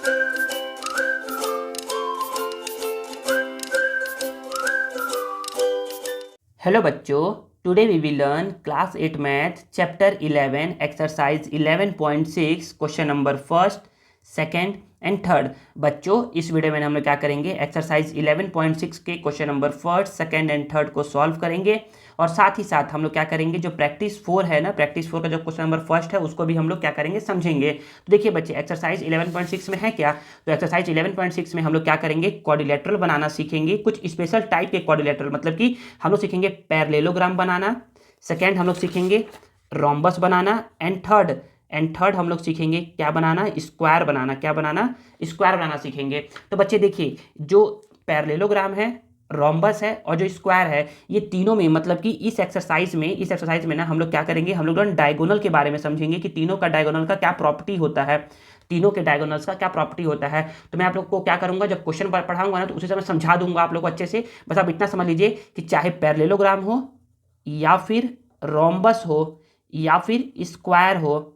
Hello बच्चों, today we will learn class 8 math chapter 11 exercise 11.6 question number first, second and third. बच्चों, इस video में हम लोग क्या करेंगे, एक्सरसाइज 11.6 के question number first, second and third को सॉल्व करेंगे और साथ ही साथ हम लोग क्या करेंगे, जो प्रैक्टिस 4 है ना, प्रैक्टिस 4 का जो क्वेश्चन नंबर फर्स्ट है उसको भी हम लोग क्या करेंगे, समझेंगे। तो देखिए बच्चे, एक्सरसाइज 11.6 में है क्या, तो एक्सरसाइज 11.6 में हम लोग क्या करेंगे, क्वाड्रिलेटरल बनाना सीखेंगे, कुछ स्पेशल टाइप के क्वाड्रिलेटरल, मतलब कि हम लोग सीखेंगे पैरेललोग्राम बनाना, सेकेंड हम लोग सीखेंगे रोम्बस बनाना, एंड थर्ड हम लोग सीखेंगे क्या बनाना, स्क्वायर बनाना। क्या बनाना? स्क्वायर बनाना सीखेंगे। तो बच्चे देखिए, जो पैरेललोग्राम है, रोम्बस है और जो स्क्वायर है, ये तीनों में मतलब कि इस एक्सरसाइज में ना हम लोग क्या करेंगे, हम लोग डायगोनल के बारे में समझेंगे कि तीनों का डायगोनल का क्या प्रॉपर्टी होता है, तीनों के डायगोनल्स का क्या प्रॉपर्टी होता है। तो मैं आप लोग को क्या करूंगा, जब क्वेश्चन पढ़ाऊंगा ना तो उसी समय समझा दूंगा आप लोग को अच्छे से। बस आप इतना समझ लीजिए कि चाहे पैरेललोग्राम हो या फिर रोम्बस हो या फिर स्क्वायर हो,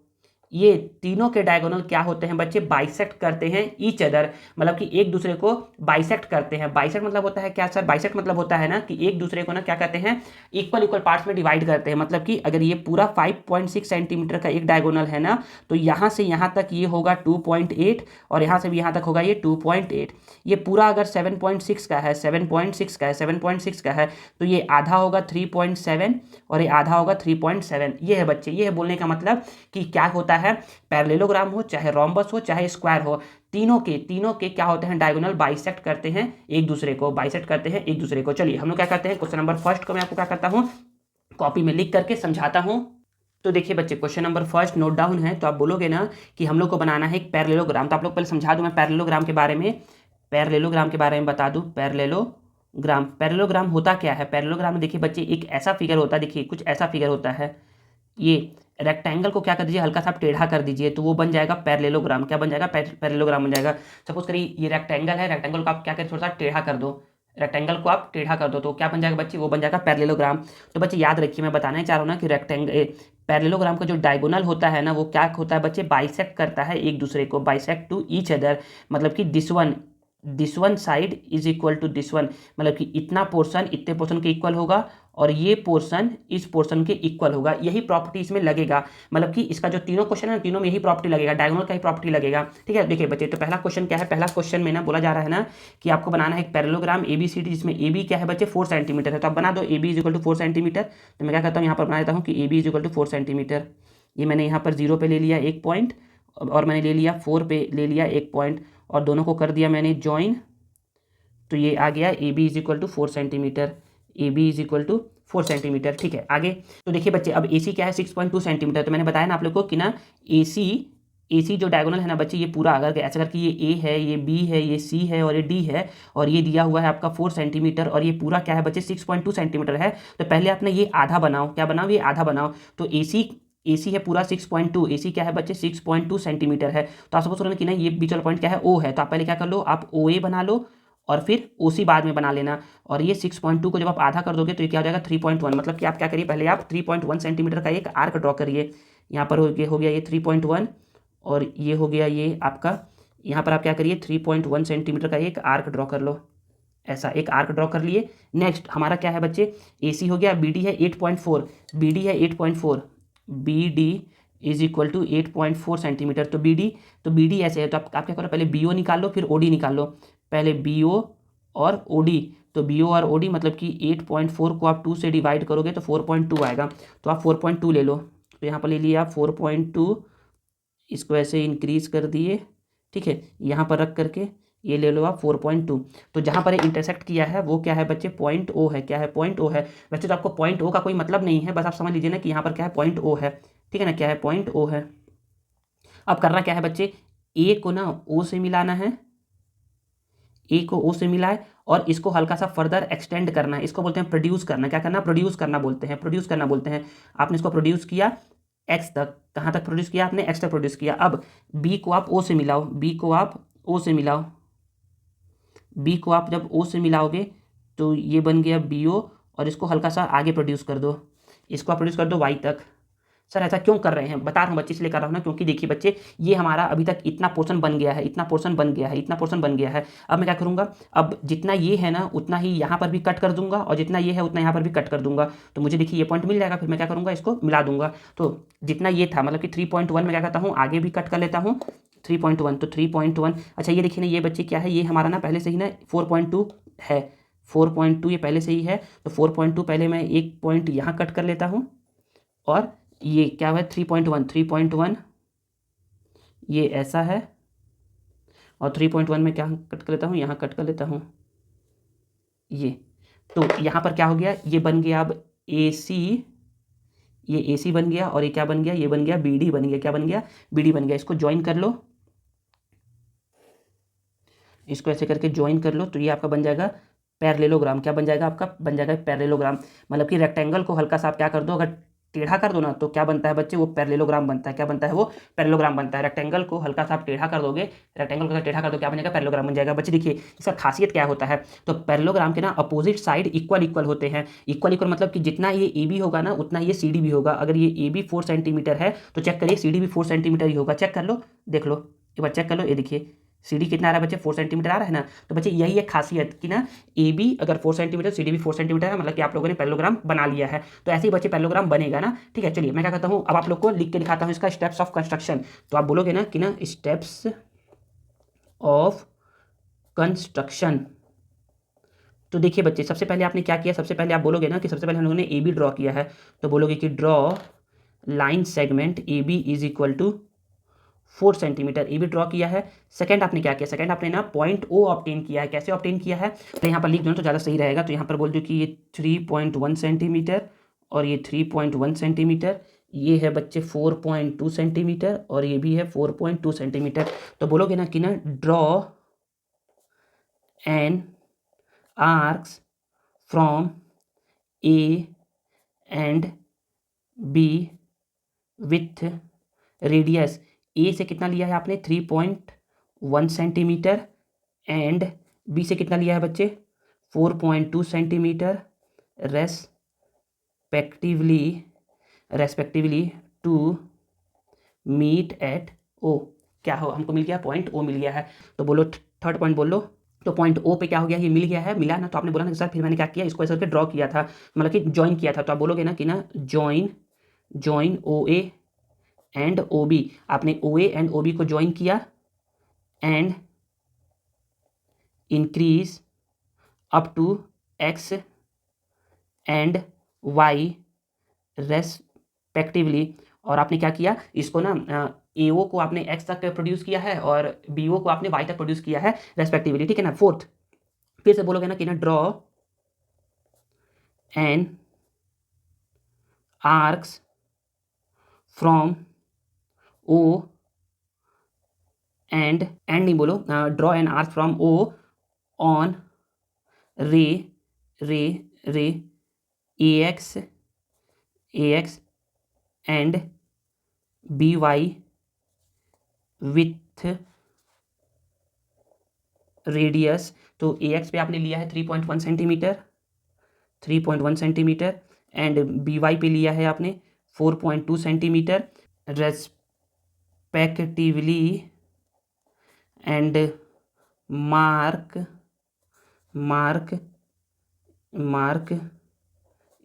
ये तीनों के डायगोनल क्या होते हैं बच्चे, बाइसेक्ट करते हैं ईच अदर, मतलब कि एक दूसरे को बाइसेक्ट करते हैं। बाइसेक्ट मतलब होता है क्या सर? बाइसेक्ट मतलब होता है ना कि एक दूसरे को ना क्या कहते हैं, इक्वल इक्वल पार्ट्स में डिवाइड करते हैं। मतलब कि अगर ये पूरा 5.6 सेंटीमीटर का एक डायगोनल है ना, तो यहाँ से यहाँ तक ये होगा 2.8 और यहाँ से भी यहाँ तक होगा ये 2.8। ये पूरा अगर 7.6 का है, 7.6 का है, तो ये आधा होगा 3.7 और ये आधा होगा 3.7। ये है बच्चे, ये है बोलने का मतलब कि क्या होता है, पैरेललोग्राम हो चाहे रोम्बस हो चाहे स्क्वायर हो, तीनों के क्या होते हैं, डायगोनल बाइसेक्ट करते हैं एक दूसरे को, चलिए हम लोग क्या करते हैं, क्वेश्चन नंबर फर्स्ट को मैं आपको क्या करता हूँ, कॉपी में लिख करके समझाता हूँ। तो देखिए बच्चे, question number first note down है, तो आप बोलोगे ना कि हम लोग को बनाना है एक पैरेललोग्राम। तो आप लोग पहले समझा दूं मैं पैरेललोग्राम के बारे में बता दूं। पैरेललोग्राम होता क्या है? पैरेललोग्राम में देखिए बच्चे, एक ऐसा फिगर होता है, देखिए कुछ ऐसा फिगर होता है, ये रेक्टेंगल को क्या कर दीजिए, हल्का सा आप टेढ़ा कर दीजिए, तो वो बन जाएगा पैरेललोग्राम। क्या बन जाएगा? पैरेललोग्राम बन जाएगा। सपोज करिए ये रेक्टेंगल है, रेक्टेंगल को आप क्या करें, थोड़ा सा टेढ़ा कर दो, रेक्टेंगल को आप टेढ़ा कर दो, तो क्या बन जाएगा बच्चे, वो बन जाएगा पैरेललोग्राम। तो बच्चे याद रखिए, मैं बताना चाह रहा हूँ ना कि पैरेललोग्राम का जो डायगोनल होता है ना, वो क्या होता है बच्चे, बाइसेक्ट करता है एक दूसरे को, बाइसेक्ट टू ईच अदर। मतलब कि this one side is equal to this one, मतलब कि इतना पोर्शन इतने पोर्शन के इक्वल होगा और ये पोर्शन इस पोर्शन के इक्वल होगा। यही प्रॉपर्टी इसमें लगेगा, मतलब कि इसका जो तीनों क्वेश्चन है ना, तीनों में यही प्रॉपर्टी लगेगा, डायगोनल का ही प्रॉपर्टी लगेगा। ठीक है, देखिए बच्चे, तो पहला क्वेश्चन क्या है, पहला क्वेश्चन में ना बोला जा रहा है ना कि आपको बनाना है एक पैरेललोग्राम ABCD, जिसमें AB क्या है बच्चे, 4 सेंटीमीटर है। तो आप बना दो AB is equal to 4 centimetre. तो मैं क्या करता हूँ, यहाँ पर बना देता हूँ कि AB is equal to 4 centimetre. ये मैंने यहाँ पर 0 पे ले लिया 1 पॉइंट और मैंने ले लिया 4 पे ले लिया 1 पॉइंट और दोनों को कर दिया मैंने ज्वाइन। तो ये आ गया AB is equal to 4 centimetre, AB is equal to 4 centimetre. ठीक है, आगे तो देखिए बच्चे, अब AC क्या है, 6.2 सेंटीमीटर। तो मैंने बताया ना आप लोग को कि ना AC जो डायगोनल है ना बच्चे, ये पूरा अगर ऐसा करके ये A है, ये B है, ये C है और ये D है और ये दिया हुआ है आपका 4 सेंटीमीटर और ये पूरा क्या है बच्चे, 6.2 सेंटीमीटर है। तो पहले आपने ये आधा बनाओ, क्या बनाओ, ये आधा बनाओ। तो AC है पूरा 6.2, AC क्या है बच्चे, 6.2 सेंटीमीटर है। तो आप सपोज करो कि ना ये बीच वाला पॉइंट क्या है, O है, तो आप पहले क्या कर लो, आप OA बना लो और फिर OC बाद में बना लेना। और ये 6.2 को जब आप आधा कर दोगे तो ये क्या हो जाएगा, 3.1। मतलब कि आप क्या करिए, पहले आप 3.1 सेंटीमीटर का एक आर्क ड्रॉ करिए। यहाँ पर हो गया ये 3.1 और ये हो गया ये आपका, यहाँ पर आप क्या करिए, 3.1 सेंटीमीटर का एक आर्क ड्रॉ कर लो। ऐसा एक आर्क ड्रॉ कर लिए। नेक्स्ट हमारा क्या है बच्चे, AC हो गया, BD है 8.4, BD is equal to 8.4 centimetre. तो BD ऐसे है, तो आप क्या करो, पहले BO निकाल लो फिर OD निकाल लो। पहले BO और OD, तो BO और OD मतलब कि 8.4 को आप 2 से डिवाइड करोगे तो 4.2 आएगा। तो आप 4.2 ले लो, तो यहाँ पर ले लिया 4.2, इसको ऐसे इंक्रीज कर दिए। ठीक है, यहाँ पर रख करके ये ले लो आप 4.2। तो जहाँ पर इंटरसेक्ट किया है वो क्या है बच्चे, पॉइंट O है। क्या है, पॉइंट O है। वैसे तो आपको पॉइंट O का कोई मतलब नहीं है, बस आप समझ लीजिए ना कि यहाँ पर क्या है, पॉइंट O है। ठीक है ना, क्या है, पॉइंट O है। अब करना क्या है बच्चे, A को ना O से मिलाना है, A को O से मिलाए और इसको हल्का सा फर्दर एक्सटेंड करना है। इसको बोलते हैं प्रोड्यूस करना। क्या करना, प्रोड्यूस करना बोलते हैं, आपने इसको प्रोड्यूस किया x तक। कहाँ तक प्रोड्यूस किया आपने, x तक प्रोड्यूस किया। अब B को आप O से मिलाओ, B को आप जब O से मिलाओगे तो ये बन गया BO और इसको हल्का सा आगे प्रोड्यूस कर दो, इसको आप प्रोड्यूस कर दो y तक। सर ऐसा क्यों कर रहे हैं, बता रहा हूँ बच्चे इसलिए कर रहा हूँ ना, क्योंकि देखिए बच्चे ये हमारा अभी तक इतना पोर्शन बन गया है, इतना पोर्शन बन गया है, इतना पोर्शन बन गया है। अब मैं क्या करूँगा, अब जितना ये है ना उतना ही यहाँ पर भी कट कर दूंगा, और जितना ये है उतना यहाँ पर भी कट कर दूंगा, तो मुझे देखिए ये पॉइंट मिल जाएगा। फिर मैं क्या करूँगा, इसको मिला दूंगा। तो जितना ये था मतलब कि 3.1 में क्या करता हूँ, आगे भी कट कर लेता हूँ 3.1, तो 3.1। अच्छा ये देखिए ना, ये बच्चे क्या है, ये हमारा ना पहले से ही ना 4.2 है, 4.2 ये पहले से ही है। तो 4.2 पहले मैं एक पॉइंट यहाँ कट कर लेता हूँ, और ये क्या है 3.1 ये ऐसा है, और 3.1 में क्या कट कर लेता हूँ, यहाँ कट कर लेता हूँ ये। तो यहाँ पर क्या हो गया, ये बन गया अब ए सी, ये ए सी बन गया, और ये क्या बन गया, ये बन गया बी डी बन गया, क्या बन गया, बी डी बन गया। इसको ज्वाइन कर लो, इसको ऐसे करके ज्वाइन कर लो, तो ये आपका बन जाएगा पैरेललोग्राम। क्या बन जाएगा आपका, बन जाएगा पैरेललोग्राम। मतलब कि रेक्टेंगल को हल्का सा आप क्या कर दो, अगर टेढ़ा कर दो ना, तो क्या बनता है बच्चे, वो पैरेललोग्राम बनता है। क्या बनता है, वो पैरेललोग्राम बनता है। रेक्टेंगल को हल्का सा आप टेढ़ा कर दोगे, रेक्टेंगल को टेढ़ा कर दो, क्या बनेगा, पैरेललोग्राम बन जाएगा। बच्चे देखिए इसका खासियत क्या होता है, तो पैरेललोग्राम के ना अपोजिट साइड इक्वल इक्वल होते हैं। इक्वल इक्वल मतलब कि जितना ये ए बी होगा ना उतना ये सी डी भी होगा। अगर ये ए बी 4 सेंटीमीटर है तो चेक करिए सी डी भी 4 सेंटीमीटर ही होगा। चेक कर लो, देख लो एक बार, चेक कर लो, ये देखिए सीडी कितना आ रहा है बच्चे, 4 सेंटीमीटर आ रहा है ना। तो बच्चे यही एक खासियत कि ना ए बी अगर 4 सेंटीमीटर, सी डी भी 4 सेंटीमीटर है, मतलब कि आप लोगों ने पैरेललोग्राम बना लिया है। तो ऐसे ही बच्चे पैरेललोग्राम बनेगा ना। ठीक है, चलिए मैं क्या करता हूँ, अब आप लोग को लिख के दिखाता हूँ इसका स्टेप्स ऑफ कंस्ट्रक्शन। तो आप बोलोगे ना कि ना स्टेप्स ऑफ कंस्ट्रक्शन। तो देखिए बच्चे सबसे पहले आपने क्या किया, सबसे पहले आप बोलोगे ना कि सबसे पहले हम लोगों ने ए बी ड्रॉ किया है, तो बोलोगे कि draw line segment A B is equal to 4 centimetre A B draw किया है। सेकंड आपने क्या किया, सेकंड आपने ना पॉइंट ओ ऑब्टेन किया है। कैसे ऑब्टेन किया है, तो यहाँ पर लिख दो तो ज़्यादा सही रहेगा। तो यहाँ पर बोल दो कि ये 3.1 सेंटीमीटर, और ये 3.1 सेंटीमीटर, ये है बच्चे 4.2 सेंटीमीटर, और ये भी है 4.2 सेंटीमीटर। तो बोलोगे ना कि ना draw an arcs from A and B with radius, A से कितना लिया है आपने 3.1 सेंटीमीटर, एंड बी से कितना लिया है बच्चे 4.2 centimetre, respectively to meet at O. क्या हो, हमको मिल गया पॉइंट ओ मिल गया है। तो बोलो थर्ड पॉइंट बोल लो। तो पॉइंट ओ पे क्या हो गया, ये मिल गया है, मिला ना। तो आपने बोला ना सर फिर मैंने क्या किया, इसको ऐसे करके ड्रॉ किया था, मतलब कि ज्वाइन किया था। तो आप बोलोगे ना कि ना join O A and O B. आपने O A and O B को ज्वाइन किया, and increase up to X and Y respectively. और आपने क्या किया, इसको ना ए ओ को आपने एक्स तक प्रोड्यूस किया है, और बी ओ को आपने वाई तक प्रोड्यूस किया है रेस्पेक्टिवली। ठीक है ना। फोर्थ फिर से बोलोगे ना कि ना draw an arcs from O and नहीं बोलो, draw an arc from O on ray ray ray A X and B Y with radius. तो ए एक्स पे आपने लिया है 3.1 centimetre, 3.1 centimetre, and B Y पे लिया है आपने 4.2 centimetre respectively, and mark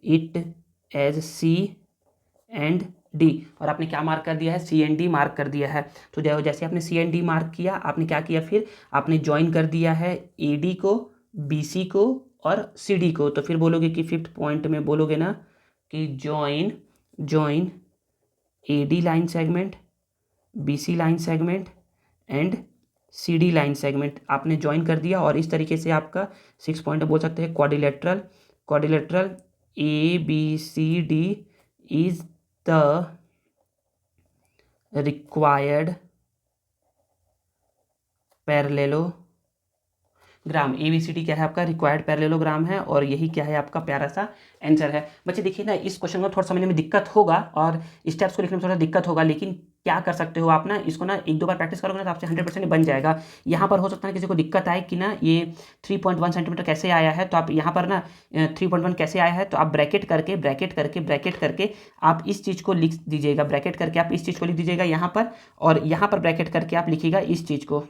it as C and D. और आपने क्या मार्क कर दिया है, सी एंड डी मार्क कर दिया है। तो जैसे आपने सी एंड डी मार्क किया, आपने क्या किया, फिर आपने ज्वाइन कर दिया है ए डी को, बी सी को और सी डी को। तो फिर बोलोगे कि फिफ्थ पॉइंट में बोलोगे ना कि join A D line segment, B C line segment and C D line segment आपने ज्वाइन कर दिया। और इस तरीके से आपका 6 पॉइंट बोल सकते हैं quadrilateral A B C D is the required gram. ABCD क्या है आपका रिक्वायर्ड पैरेललोग्राम है और यही क्या है आपका प्यारा सा आंसर है। बच्चे देखिए ना, इस क्वेश्चन को थोड़ा समझने में दिक्कत होगा और स्टेप्स को लिखने में थोड़ा दिक्कत होगा, लेकिन क्या कर सकते हो आप ना, इसको ना एक दो बार प्रैक्टिस करोगे ना तो आपसे 100% बन जाएगा। यहाँ पर हो सकता है किसी को दिक्कत आए कि ना ये 3.1 सेंटीमीटर कैसे आया है, तो आप यहाँ पर ना 3.1 कैसे आया है, तो आप ब्रैकेट करके आप इस चीज़ को लिख दीजिएगा, ब्रैकेट करके आप इस चीज़ को लिख दीजिएगा यहाँ पर, और यहाँ पर ब्रैकेट करके आप लिखिएगा इस चीज़ को,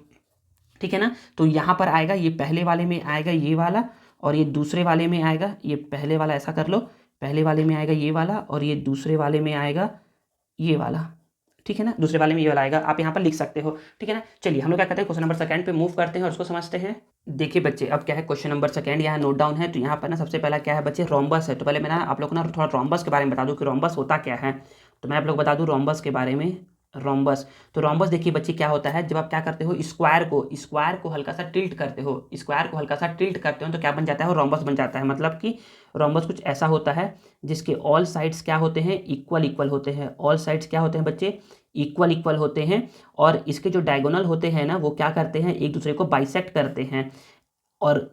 ठीक है ना। तो यहाँ पर आएगा, ये पहले वाले में आएगा ये वाला, और ये दूसरे वाले में आएगा ये पहले वाला, ऐसा कर लो, पहले वाले में आएगा ये वाला, और ये दूसरे वाले में आएगा ये वाला, ठीक है ना, दूसरे वाले में ये वाला आएगा, आप यहाँ पर लिख सकते हो, ठीक है ना। चलिए हम लोग क्या करते हैं, क्वेश्चन नंबर सेकंड पे मूव करते हैं और उसको समझते हैं। देखिए बच्चे, अब क्या है क्वेश्चन नंबर सेकंड यहाँ नोट डाउन है। तो यहाँ पर ना सबसे पहला क्या है बच्चे, रोम्बस है। तो पहले मैं ना आप लोग को ना थोड़ा रोम्बस के बारे में बता दूँ कि रोम्बस होता क्या है। तो मैं आप लोग बता दूँ रोम्बस के बारे में। रोम्बस, तो रोम्बस देखिए बच्चे क्या होता है, जब आप क्या करते हो, स्क्वायर को हल्का सा टिल्ट करते हो, तो क्या बन जाता है, वो रोम्बस बन जाता है। मतलब कि रोम्बस कुछ ऐसा होता है जिसके ऑल साइड्स क्या होते हैं, इक्वल होते हैं। ऑल साइड्स क्या होते हैं बच्चे, इक्वल होते हैं, और इसके जो डायगोनल होते हैं ना, वो क्या करते हैं, एक दूसरे को बाइसेक्ट करते हैं। और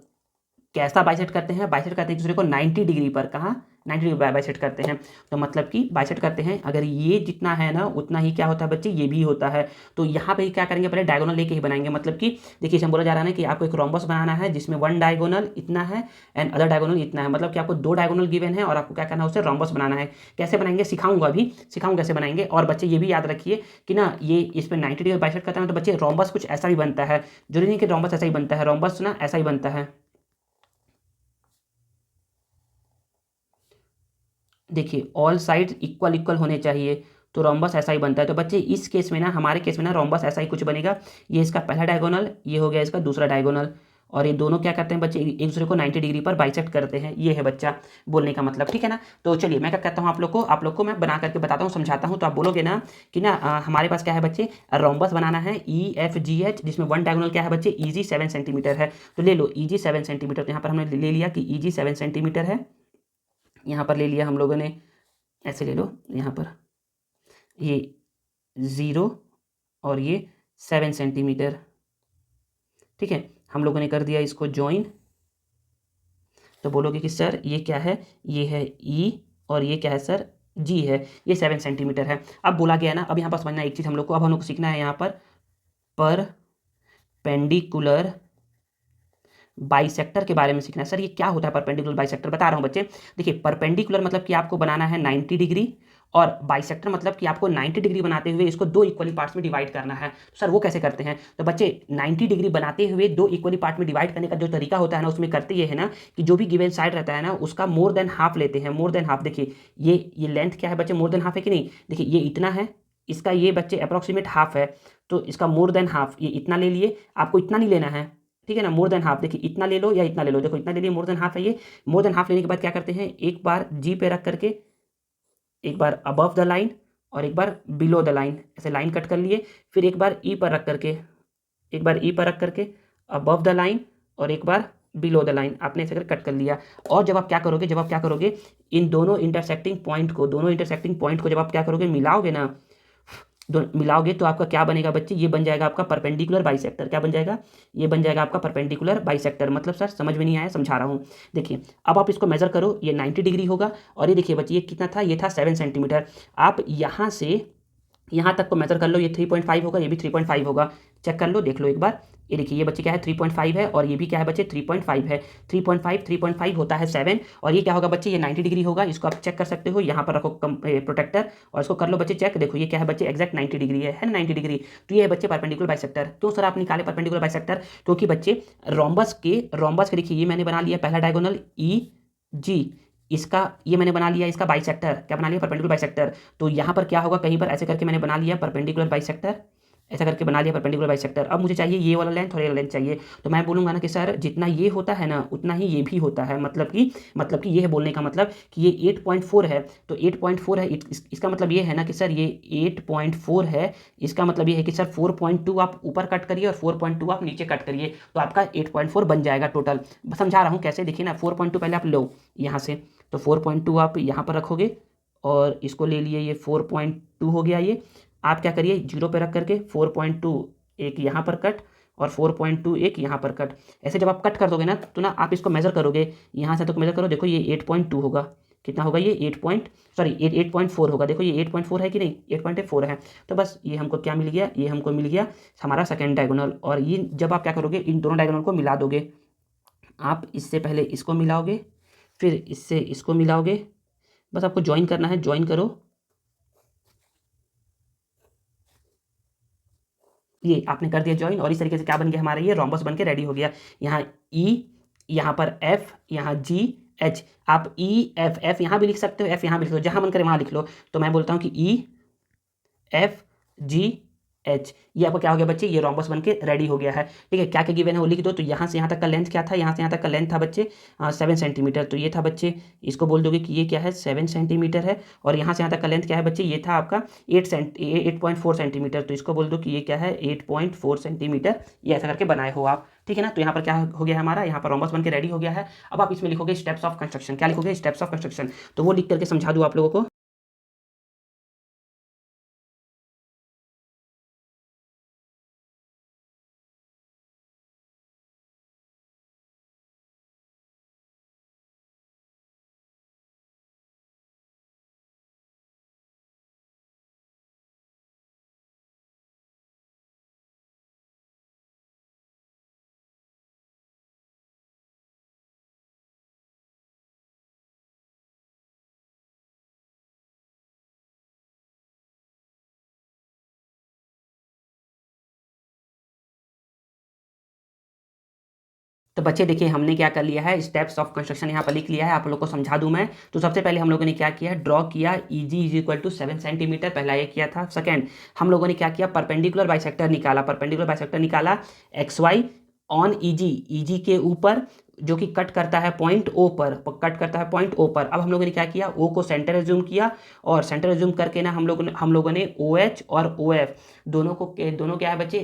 कैसा बाइसेक्ट करते हैं, बाइसेक्ट करते हैं एक दूसरे को 90 डिग्री पर, कहाँ 90 डिग्री बाइसेक्ट करते हैं। तो मतलब कि बाइसेक्ट करते हैं, अगर ये जितना है ना उतना ही क्या होता है बच्चे, ये भी होता है। तो यहाँ पे क्या करेंगे, पहले डायगोनल लेके ही बनाएंगे। मतलब कि देखिए इसमें बोला जा रहा है ना कि आपको एक रोम्बस बनाना है जिसमें वन डायगोनल इतना है एंड अदर डायगोनल इतना है। मतलब कि आपको दो डायगोनल गिवन है और आपको क्या करना है, उसे रोम्बस बनाना है। कैसे बनाएंगे सिखाऊंगा, अभी सिखाऊंगा कैसे बनाएंगे। और बच्चे ये भी याद रखिए कि ना ये इस पर 90 डिग्री बाइसेक्ट करता है, तो बच्चे रोम्बस कुछ ऐसा भी बनता है, जरूरी नहीं कि रोम्बस ऐसा ही बनता है, रोम्बस ना ऐसा ही बनता है। देखिए ऑल साइड्स इक्वल होने चाहिए, तो रोम्बस ऐसा ही बनता है। तो बच्चे इस केस में ना, हमारे केस में ना रोम्बस ऐसा ही कुछ बनेगा। ये इसका पहला डायगोनल, ये हो गया इसका दूसरा डायगोनल, और ये दोनों क्या करते हैं बच्चे, एक दूसरे को 90 डिग्री पर बाइसेक्ट करते हैं। ये है बच्चा बोलने का मतलब, ठीक है ना। तो चलिए मैं क्या कहता हूँ, आप लोग को मैं बना करके बताता हूँ, समझाता हूँ। तो आप बोलोगे ना कि ना हमारे पास क्या है बच्चे, रोम्बस बनाना है EFGH, जिसमें वन डायगोनल क्या है बच्चे, EG 7 सेंटीमीटर है। तो ले लो EG 7 सेंटीमीटर। तो यहाँ पर हमने ले लिया कि EG 7 सेंटीमीटर है, यहाँ पर ले लिया हम लोगों ने, ऐसे ले लो यहाँ पर, ये 0 और ये 7 सेंटीमीटर, ठीक है। हम लोगों ने कर दिया इसको ज्वाइन। तो बोलोगे कि सर ये क्या है, ये है E और ये क्या है सर, G है, ये 7 सेंटीमीटर है। अब बोला गया ना, अब यहाँ पर समझना एक चीज़ हम लोग को, अब हम लोग को सीखना है यहाँ पर पेंडिकुलर बाइसेक्टर के बारे में सीखना है। सर ये क्या होता है परपेंडिकुलर बाइसेक्टर, बता रहा हूँ बच्चे। देखिए परपेंडिकुलर मतलब कि आपको बनाना है 90 डिग्री, और बाइसेक्टर मतलब कि आपको 90 डिग्री बनाते हुए इसको दो इक्वली पार्ट्स में डिवाइड करना है। तो सर वो कैसे करते हैं, तो बच्चे 90 डिग्री बनाते हुए दो इक्वली पार्ट में डिवाइड करने का जो तरीका होता है ना, उसमें करते ये है ना कि जो भी गिवन साइड रहता है ना उसका मोर देन हाफ लेते हैं, मोर देन हाफ। देखिए ये लेंथ क्या है बच्चे, मोर देन हाफ है कि नहीं। देखिए ये इतना है, इसका ये बच्चे अप्रॉक्सीमेट हाफ है, तो इसका मोर देन हाफ, ये इतना ले लिए, आपको इतना नहीं लेना है, ठीक है ना। मोर देन हाफ, देखिए इतना ले लो या इतना ले लो, देखो इतना ले लिए, मोर देन हाफ है ये। मोर देन हाफ लेने के बाद क्या करते हैं, एक बार G पे रख करके, एक बार अबव द लाइन और एक बार बिलो द लाइन, ऐसे लाइन कट कर लिए। फिर एक बार E पर रख करके, अबव द लाइन और एक बार बिलो द लाइन, आपने ऐसे करके कट कर लिया। और जब आप क्या करोगे, इन दोनों इंटरसेक्टिंग पॉइंट को जब आप क्या करोगे, मिलाओगे ना, मिलाओगे तो आपका क्या बनेगा बच्चे, ये बन जाएगा आपका परपेंडिकुलर बाइसेक्टर। क्या बन जाएगा, ये बन जाएगा आपका परपेंडिकुलर बाइसेक्टर। मतलब सर समझ में नहीं आया, समझा रहा हूँ। देखिए अब आप इसको मेजर करो, ये 90 डिग्री होगा, और ये देखिए बच्चे ये कितना था, ये था 7 सेंटीमीटर। आप यहाँ से यहाँ तक को मेजर कर लो, ये 3.5 होगा, ये भी 3.5 होगा, चेक कर लो, देख लो एक बार। ये देखिए ये बच्चे क्या है 3.5 है, और ये भी क्या है बच्चे 3.5 है। 3.5 होता है 7, और ये क्या होगा बच्चे, ये 90 डिग्री होगा। इसको आप चेक कर सकते हो, यहाँ पर रखो प्रोटेक्टर और इसको कर लो बच्चे चेक। देखो ये क्या है बच्चे, एक्जैक्ट 90 डिग्री है ना, 90 डिग्री। तो ये है बच्चे परपेंडिकुलर बाइसेक्टर। क्यों सर आप निकाले परपेंडिकुलर बाइसेक्टर, क्योंकि बच्चे रोम्बस के देखिए ये मैंने बना लिया पहला डायगोनल EG, इसका ये मैंने बना लिया, इसका बाइसेक्टर क्या बना लिया, परपेंडिकुलर बाइसेक्टर। तो यहाँ पर क्या होगा, कहीं पर ऐसे करके मैंने बना लिया परपेंडिकुलर बाइसेक्टर, ऐसा करके बना लिया परपेंडिकुलर बाइसेक्टर। अब मुझे चाहिए ये वाला लेंथ और ये वाला लेंथ चाहिए। तो मैं बोलूँगा ना कि सर जितना ये होता है ना उतना ही ये भी होता है। मतलब कि ये है बोलने का मतलब कि ये 8.4 है, तो 8.4 है, इसका मतलब ये है ना कि सर ये 8.4 है। इसका मतलब ये है कि सर 4.2 आप ऊपर कट करिए और 4.2 आप नीचे कट करिए, तो आपका 8.4 बन जाएगा टोटल। समझा रहा हूँ कैसे, देखिए ना 4.2 पहले आप लो यहाँ से, तो 4.2 आप यहाँ पर रखोगे, और इसको ले लिए, ये 4.2 हो गया। ये आप क्या करिए 0 पे रख करके 4.2 एक यहाँ पर कट और 4.2 एक यहाँ पर कट। ऐसे जब आप कट कर दोगे ना तो ना आप इसको मेजर करोगे, यहाँ से तो मेजर करो, देखो ये 8.2 होगा, कितना होगा ये 8.4 होगा, देखो ये 8.4 है कि नहीं, 8.4 है। तो बस ये हमको क्या मिल गया, ये हमको मिल गया हमारा सेकेंड डायगोनल। और ये जब आप क्या करोगे, इन दोनों डायगोनल को मिला दोगे, आप इससे पहले इसको मिलाओगे, फिर इससे इसको मिलाओगे, बस आपको ज्वाइन करना है, ज्वाइन करो, ये आपने कर दिया ज्वाइन। और इस तरीके से क्या बन गया हमारा, ये रोम्बस बन के रेडी हो गया। यहाँ ई, यहाँ पर एफ, यहाँ जी एच। आप ई एफ, एफ यहाँ भी लिख सकते हो, एफ यहाँ भी लिख लो, जहाँ मन करे वहाँ लिख लो। तो मैं बोलता हूँ कि ई एफ जी एच, ये आपको क्या हो गया बच्चे, ये रोम्बस बन के रेडी हो गया है। ठीक है, क्या क्या गिवन है वो लिख दो। तो यहाँ से यहाँ तक का लेंथ क्या था, यहाँ से यहाँ तक का लेंथ था बच्चे 7 सेंटीमीटर। तो ये था बच्चे, इसको बोल दोगे कि ये क्या है 7 सेंटीमीटर है। और यहाँ से यहाँ तक का लेंथ क्या है बच्चे, ये था आपका 8.4 सेंटीमीटर। तो इसको बोल दो कि ये क्या है 8.4 सेंटीमीटर। ये ऐसा करके बनाए हो आप। ठीक है ना। तो यहाँ पर क्या हो गया हमारा, यहाँ पर रोम्बस बन के रेडी हो गया है। अब आप इसमें लिखोगे स्टेप्स ऑफ कंस्ट्रक्शन। क्या लिखोगे, स्टेप्स ऑफ कंस्ट्रक्शन। तो वो लिख करके समझा दूँ आप लोगों को। तो बच्चे देखिए हमने क्या कर लिया है, स्टेप्स ऑफ कंस्ट्रक्शन यहाँ पर लिख लिया है। आप लोग को समझा दूं मैं। तो सबसे पहले हम लोगों ने क्या किया, ड्रॉ किया ई जी इज इक्वल टू 7 सेंटीमीटर, पहला ये किया था। सेकंड हम लोगों ने क्या किया, परपेंडिकुलर बाइसेक्टर निकाला, परपेंडिकुलर बाइसेक्टर निकाला एक्स वाई ऑन ईजी के ऊपर, जो कि कट करता है पॉइंट ओ पर, कट करता है पॉइंट ओ पर। अब हम लोगों ने क्या किया, ओ को सेंटर एज्यूम किया, और सेंटर एज्यूम करके ना हम लोगों ने ओ एच और ओ एफ दोनों क्या है बच्चे,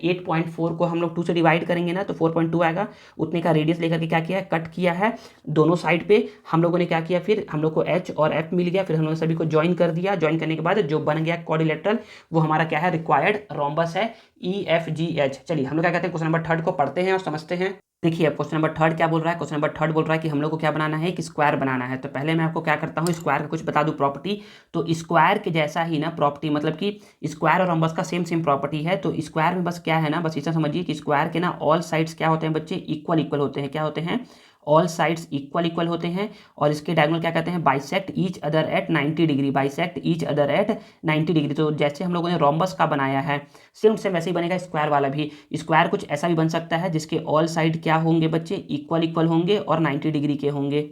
8.4 को हम लोग 2 से डिवाइड करेंगे ना तो 4.2 आएगा। उतने का रेडियस लेकर के क्या किया है, कट किया है दोनों साइड पे। हम लोगों ने क्या किया, फिर हम लोग को एच और एफ मिल गया, फिर हम लोगों ने सभी को ज्वाइन कर दिया। ज्वाइन करने के बाद जो बन गया क्वाड्रिलेटरल, वो हमारा क्या है, रिक्वायर्ड रोम्बस है ई एफ जी एच। चलिए हम लोग क्या कहते हैं, क्वेश्चन नंबर 3 को पढ़ते हैं और समझते हैं। देखिए क्वेश्चन नंबर 3 क्या बोल रहा है, क्वेश्चन नंबर 3 बोल रहा है कि हम लोग को क्या बनाना है, कि स्क्वायर बनाना है। तो पहले मैं आपको क्या करता हूँ, स्क्वायर का कुछ बता दूँ प्रॉपर्टी। तो स्क्वायर के जैसा ही ना प्रॉपर्टी, मतलब कि स्क्वायर और रोम्बस का सेम प्रॉपर्टी है। तो स्क्वायर में बस क्या है ना, बस इतना समझिए कि स्क्वायर के ना ऑल साइड्स क्या होते हैं बच्चे, इक्वल इक्वल होते हैं। क्या होते हैं, ऑल साइड्स इक्वल इक्वल होते हैं। और इसके डायगोनल क्या कहते हैं, bisect each other at 90 degree, bisect each other at 90 degree. तो जैसे हम लोगों ने रोम्बस का बनाया है, सेम सेम वैसे ही बनेगा स्क्वायर वाला भी। स्क्वायर कुछ ऐसा भी बन सकता है जिसके ऑल साइड क्या होंगे बच्चे, इक्वल इक्वल होंगे और 90 डिग्री के होंगे।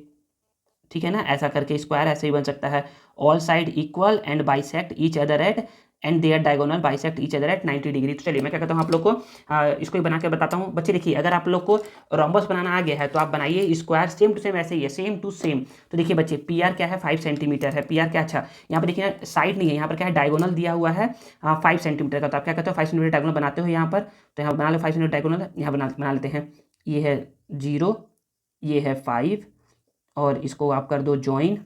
ठीक है ना, ऐसा करके स्क्वायर ऐसे ही बन सकता है, all side equal and bisect each other at and there diagonal bisect each other at 90 degree. तो चलिए मैं क्या कहता हूँ आप लोग को, इसको ही बना के बताता हूँ बच्चे। देखिए अगर आप लोग को रोम्बस बनाना आ गया है तो आप बनाइए स्क्वायर सेम टू सेम, ऐसे ही है सेम टू सेम। तो देखिए बच्चे पी आर क्या है, 5 सेंटीमीटर है। पी आर क्या, अच्छा यहाँ पर देखिए साइड नहीं है, यहाँ पर क्या है, डायगोनल दिया हुआ है 5 सेंटीमीटर का। तो आप क्या कहते हो, 5 सेंटीमीटर डायगोनल बनाते हो यहाँ पर। तो यहाँ बना लो 5 सेंटीमीटर डायगोनल, यहाँ बना लेते हैं। ये है 0, ये है 5, और इसको आप कर दो ज्वाइन।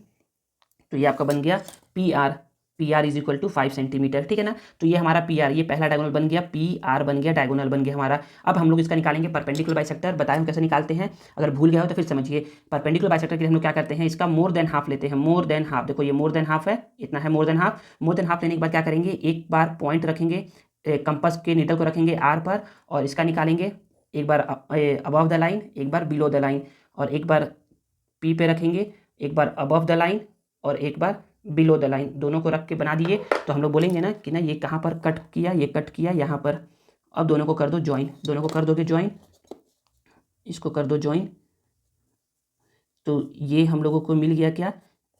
तो ये आपका बन गया P R is equal to 5 centimetre. ठीक है ना। तो ये हमारा पी आर, ये पहला डायगोनल बन गया, पी आर बन गया, डायगोनल बन गया हमारा। अब हम लोग इसका निकालेंगे परपेंडिकुलर बाइसेक्टर। बताएं हम कैसे निकालते हैं, अगर भूल गया हो तो फिर समझिए। परपेंडिकुलर बाइसेक्टर के लिए हम लोग क्या करते हैं, इसका मोर देन हाफ लेते हैं। मोर देन हाफ, देखो ये मोर देन हाफ है, इतना है more than half. More than half लेने के बाद क्या करेंगे, एक बार पॉइंट रखेंगे, कंपास के नीडल को रखेंगे आर पर, और इसका निकालेंगे। एक बार अबव द लाइन, एक बार बिलो द लाइन, और एक बार पी पे रखेंगे, एक बार अबव द लाइन और एक बार बिलो द लाइन, दोनों को रख के बना दिए। तो हम लोग बोलेंगे ना कि ना ये कहाँ पर कट किया, ये कट किया यहाँ पर। अब दोनों को कर दो ज्वाइन, दोनों को कर दोगे ज्वाइन, इसको कर दो ज्वाइन। तो ये हम लोगों को मिल गया क्या,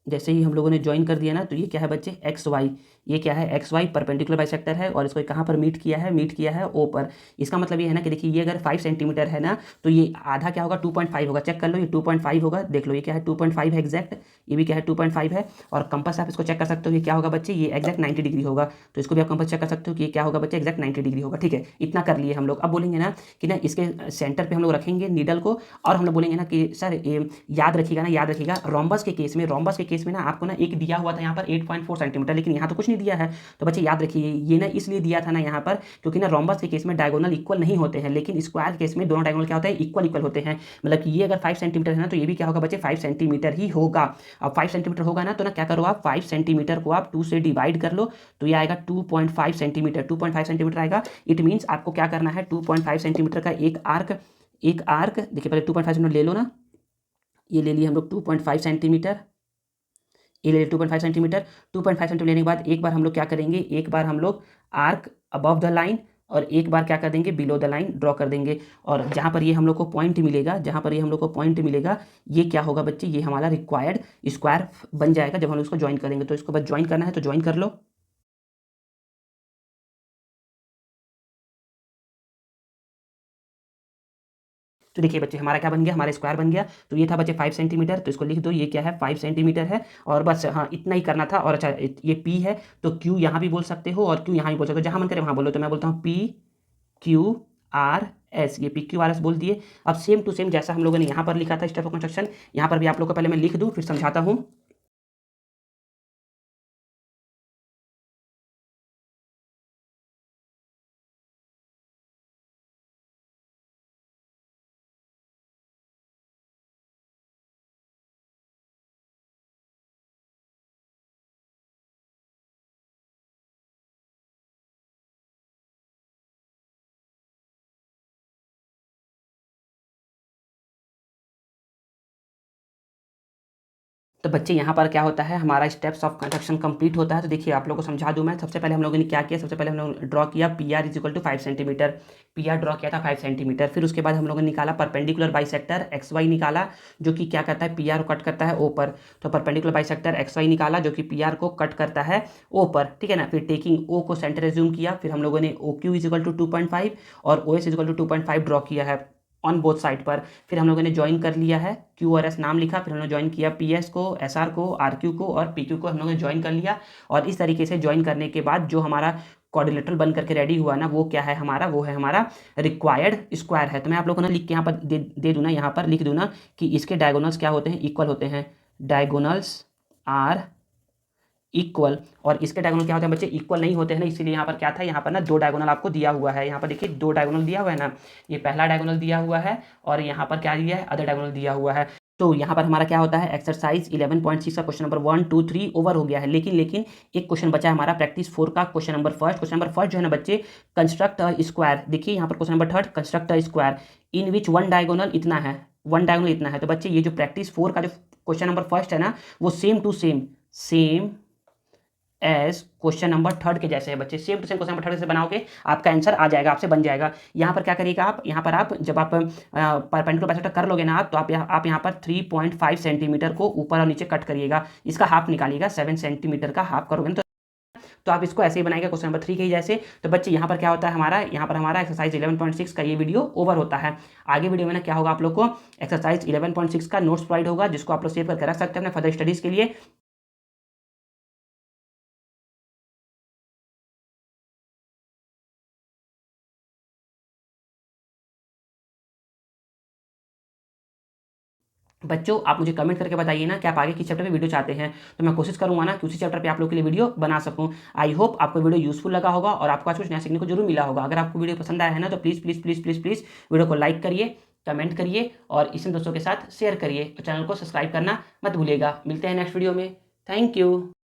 जैसे ही हम लोगों ने ज्वाइन कर दिया ना, तो ये क्या है बच्चे, एक्स वाई। ये क्या है, एक्स वाई परपेंडिकुलर बाइसेक्टर है, और इसको कहाँ पर मीट किया है, मीट किया है ओ पर। इसका मतलब ये है ना कि देखिए ये अगर 5 सेंटीमीटर है ना, तो ये आधा क्या होगा, 2.5 होगा। चेक कर लो, ये 2.5 होगा, देख लो ये क्या है, 2.5 है एग्जैक्ट। ये भी क्या है, 2.5 है। और कंपास आप इसको चेक कर सकते हो, ये क्या होगा बच्चे, ये एग्जैक्ट 90 डिग्री होगा। तो इसको भी आप कंपास चेक कर सकते हो कि ये क्या होगा बच्चे, एग्जैक्ट 90 डिग्री होगा। ठीक है, इतना कर लिए हम लोग। अब बोलेंगे ना कि ना इसके सेंटर पर हम लोग रखेंगे नीडल को, और हम लोग बोलेंगे ना कि सर याद रखिएगा ना, याद रखिएगा रोम्बस के केस में, रोम्बस के केस में ना आपको ना एक दिया हुआ था यहाँ पर 8.4 सेंटीमीटर, लेकिन यहाँ तो कुछ नहीं दिया है। तो बच्चे याद रखिए ये ना इसलिए दिया था ना यहाँ पर, क्योंकि ना रोम्बस के केस में डायगोनल इक्वल नहीं होते हैं, लेकिन स्क्वायर केस में दोनों डायगोनल क्या होता है, इक्वल इक्वल होते हैं। मतलब कि ये अगर 5 सेंटीमीटर है ना, तो ये भी क्या होगा बच्चे 5 सेंटीमीटर ही होगा। अब 5 सेंटीमीटर होगा ना, तो ना क्या करो आप 5 सेंटीमीटर को आप 2 से डिवाइड कर लो, तो ये आएगा 2.5 सेंटीमीटर। 2.5 सेंटीमीटर आएगा। इट मीन्स आपको क्या करना है, 2.5 सेंटीमीटर का एक आर्क देखिए, पहले 2.5 सेंटीमीटर ले लो ना, ये ले लिए हम लोग 2.5 सेंटीमीटर, ये ले लिए 2.5 सेंटीमीटर। 2.5 सेंटीमीटर लेने के बाद एक बार हम लोग क्या करेंगे, एक बार हम लोग आर्क अबव द लाइन और एक बार क्या कर देंगे, बिलो द लाइन ड्रॉ कर देंगे। और जहाँ पर ये हम लोग को पॉइंट मिलेगा, जहाँ पर ये हम लोग को पॉइंट मिलेगा, ये क्या होगा बच्चे, ये हमारा रिक्वायर्ड स्क्वायर बन जाएगा जब हम लोग इसको ज्वाइन करेंगे। तो इसको बस ज्वाइन करना है, तो ज्वाइन कर लो। तो देखिए बच्चे हमारा क्या बन गया, हमारा स्क्वायर बन गया। तो ये था बच्चे 5 सेंटीमीटर, तो इसको लिख दो, ये क्या है 5 सेंटीमीटर है। और बस हाँ इतना ही करना था। और अच्छा ये पी है, तो क्यू यहाँ भी बोल सकते हो और क्यू यहाँ भी बोल सकते हो, जहाँ मन करे वहाँ बोलो। तो मैं बोलता हूँ पी क्यू आर एस, ये पी क्यू आर एस बोल दिए। अब सेम टू सेम जैसा हम लोगों ने यहाँ पर लिखा था स्टेप ऑफ कंस्ट्रक्शन, यहाँ पर भी आप लोग को पहले मैं लिख दूँ फिर समझाता हूँ। तो बच्चे यहाँ पर क्या होता है, हमारा स्टेप्स ऑफ कंस्ट्रक्शन कंप्लीट होता है। तो देखिए आप लोगों को समझा दूँ मैं। सबसे पहले हम लोगों ने क्या किया, सबसे पहले हम लोग ड्रॉ किया P R is equal to 5 centimetre. P R draw किया था 5 सेंटीमीटर। फिर उसके बाद हम लोगों ने निकाला परपेंडिकुलर बाइसेक्टर एक्स वाई निकाला, जो कि क्या करता है, पी आर को कट करता है ओ पर। तो परपेंडिकुलर बाइसेक्टर एक्स वाई निकाला जो कि पी आर को कट करता है ओ पर, ठीक है ना। फिर टेकिंग ओ को सेंटर एज्यूम किया। फिर हम लोगों ने O Q is equal to 2.5 और O S is equal to 2.5 draw किया है ऑन बोथ साइड पर। फिर हम लोगों ने ज्वाइन कर लिया है, क्यू और एस नाम लिखा, फिर हमने ज्वाइन किया पी एस को, एस आर को, आर क्यू को और पी क्यू को हम लोगों ने ज्वाइन कर लिया। और इस तरीके से ज्वाइन करने के बाद जो हमारा क्वाड्रिलेटरल बन करके रेडी हुआ ना, वो क्या है हमारा, वो है हमारा रिक्वायर्ड स्क्वायर है। तो मैं आप लोगों को ना लिख के यहाँ पर दे दूँ ना, यहाँ पर लिख दूँ ना कि इसके डायगोनल्स क्या होते हैं, इक्वल होते हैं। Diagonals are equal. और इसके डायगोनल क्या होते हैं बच्चे, इक्वल नहीं होते हैं ना, इसीलिए यहाँ पर क्या था, यहाँ पर ना 2 डायगोनल आपको दिया हुआ है। यहाँ पर देखिए 2 डायगोनल दिया हुआ है ना, ये पहला डायगोनल दिया हुआ है और यहाँ पर क्या दिया है, अदर डायगोनल दिया हुआ है। तो यहाँ पर हमारा क्या होता है, एक्सरसाइज 11.6 का क्वेश्चन नंबर 1 2 3 ओवर हो गया है। लेकिन एक क्वेश्चन बचा है हमारा प्रैक्टिस 4 का, क्वेश्चन नंबर फर्स्ट जो है ना बच्चे, कंस्ट्रक्ट अ स्क्वायर। देखिए यहाँ पर question number 3 construct a square in which one diagonal इतना है, वन डायगोनल इतना है। तो बच्चे ये जो प्रैक्टिस 4 का जो क्वेश्चन नंबर फर्स्ट है ना, वो same to same as question number 3 के जैसे है बच्चे। Same to same question number 3 से बनाओगे, आपका आंसर आ जाएगा, आपसे बन जाएगा। यहाँ पर क्या करिएगा आप, यहाँ पर आप जब आप परपेंडिकुलर बाइसेक्टर कर लोगे ना आप, तो आप यहाँ पर 3.5 सेंटीमीटर को ऊपर और नीचे कट करिएगा, इसका हाफ निकालिएगा। 7 सेंटीमीटर का हाफ करोगे ना, तो आप इसको ऐसे ही बनाएगा क्वेश्चन नंबर 3 के ही जैसे। तो बच्चे यहाँ पर क्या होता है हमारा, यहाँ पर हमारा एक्सरसाइज 11.6 का ये वीडियो ओवर होता है। आगे वीडियो में ना क्या होगा, आप लोग को एक्सरसाइज 11.6 का नोट्स प्रोवाइड होगा, जिसको आप लोग सेव करके रख सकते हैं अपने फर्दर स्टडीज के लिए। बच्चों आप मुझे कमेंट करके बताइए ना कि आप आगे किस चैप्टर पे वीडियो चाहते हैं, तो मैं कोशिश करूंगा ना कि उसी चैप्टर पे आप लोग के लिए वीडियो बना सकूं। आई होप आपको वीडियो यूजफुल लगा होगा और आपको आज कुछ नया सीखने को जरूर मिला होगा। अगर आपको वीडियो पसंद आया है ना, तो please please please please please video को लाइक करिए, कमेंट करिए और इसे दोस्तों के साथ शेयर करिए और चैनल को सब्सक्राइब करना मत भूलिएगा। मिलते हैं नेक्स्ट वीडियो में। Thank you.